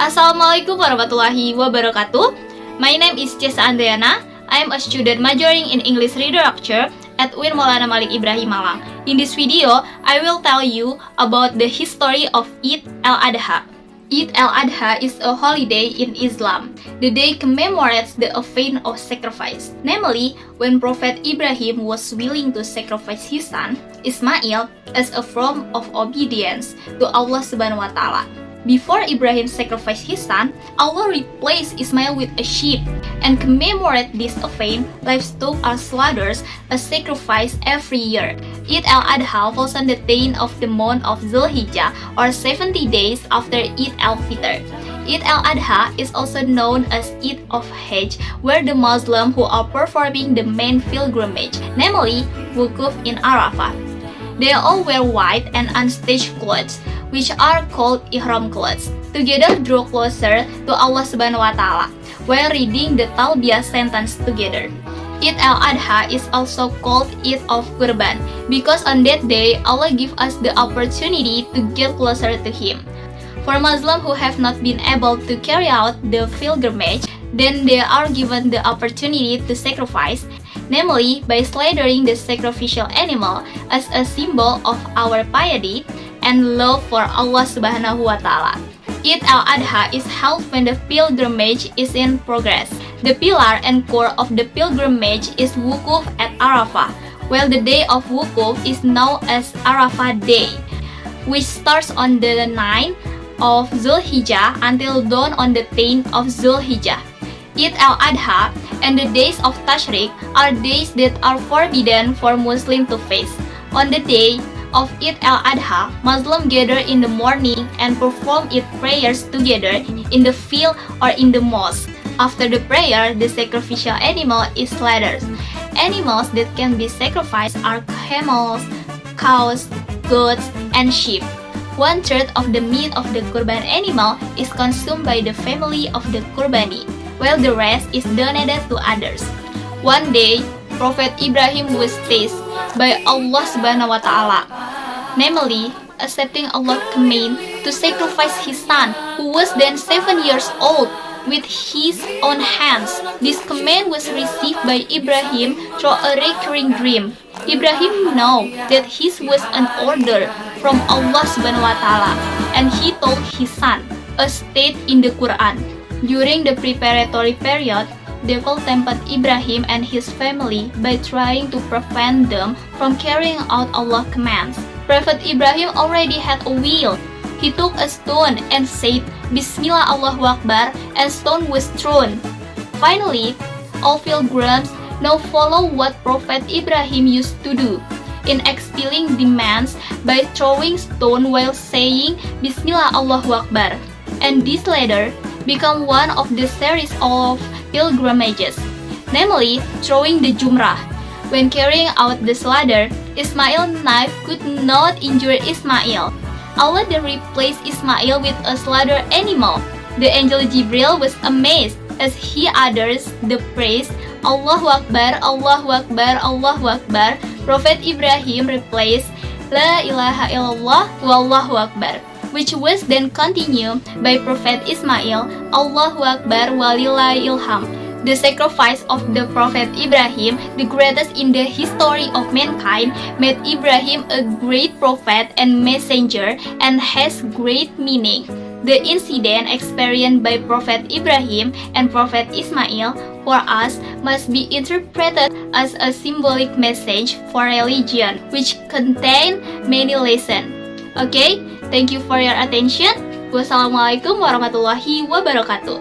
Assalamualaikum warahmatullahi wabarakatuh. My name is Cesa Andriana. I am a student majoring in English Literature at UIN Maulana Malik Ibrahim Malang. In this video, I will tell you about the history of Eid al-Adha. Eid al-Adha is a holiday in Islam. The day commemorates the event of sacrifice, namely when Prophet Ibrahim was willing to sacrifice his son, Ismail, as a form of obedience to Allah Subhanahu wa Ta'ala. Before Ibrahim sacrificed his son, Allah replaced Ismail with a sheep, and commemorate this event, livestock are slaughtered as sacrifice every year. Eid al-Adha falls on the 10th of the month of Zulhijjah, or 70 days after Eid al-Fitr. Eid al-Adha is also known as Eid of Hajj, where the Muslims who are performing the main pilgrimage, namely Wukuf in Arafah. They all wear white and unstitched clothes, which are called ihram clothes. Together draw closer to Allah Subhanahu wa Ta'ala while reading the Talbiyah sentence together. Eid al-Adha is also called Eid of Qurban because on that day Allah gives us the opportunity to get closer to Him. For Muslims who have not been able to carry out the pilgrimage, then they are given the opportunity to sacrifice, namely by slaughtering the sacrificial animal as a symbol of our piety and love for Allah Subhanahu wa Ta'ala. Eid al-Adha is held when the pilgrimage is in progress. The pillar and core of the pilgrimage is Wukuf at Arafah, while the day of Wukuf is known as Arafah Day, which starts on the 9th of Zulhijjah until dawn on the 10th of Zulhijjah. Eid al-Adha and the days of Tashriq are days that are forbidden for Muslims to fast. On the day of Eid al-Adha, Muslims gather in the morning and perform Eid prayers together in the field or in the mosque. After the prayer, the sacrificial animal is slaughtered. Animals that can be sacrificed are camels, cows, goats, and sheep. 1/3 of the meat of the Qurban animal is consumed by the family of the Qurbani, while the rest is donated to others. One day, Prophet Ibrahim was tested by Allah Subhanahu wa Ta'ala, namely accepting Allah's command to sacrifice his son, who was then 7 years old, with his own hands. This command was received by Ibrahim through a recurring dream. Ibrahim knew that his was an order from Allah Subhanahu wa Ta'ala, and he told his son, as stated in the Quran. During the preparatory period, devil tempted Ibrahim and his family by trying to prevent them from carrying out Allah's commands. Prophet Ibrahim already had a will. He took a stone and said, Bismillah Allahu Akbar, and stone was thrown. Finally, all pilgrims now follow what Prophet Ibrahim used to do in expelling demons by throwing stone while saying Bismillah Allahu Akbar. And this later become one of the series of pilgrimages, namely throwing the Jumrah. When carrying out the slaughter, Ismail's knife could not injure Ismail. Allah then replaced Ismail with a slaughtered animal. The angel Jibril was amazed as he utters the praise Allahu Akbar, Allahu Akbar, Allahu Akbar. Prophet Ibrahim replaced La ilaha illallah wallahu akbar, which was then continued by Prophet Ismail, Allahu Akbar walillahil hamd. The sacrifice of the Prophet Ibrahim, the greatest in the history of mankind, made Ibrahim a great prophet and messenger and has great meaning. The incident experienced by Prophet Ibrahim and Prophet Ismail for us must be interpreted as a symbolic message for religion, which contain many lessons. Okay, thank you for your attention. Wassalamualaikum warahmatullahi wabarakatuh.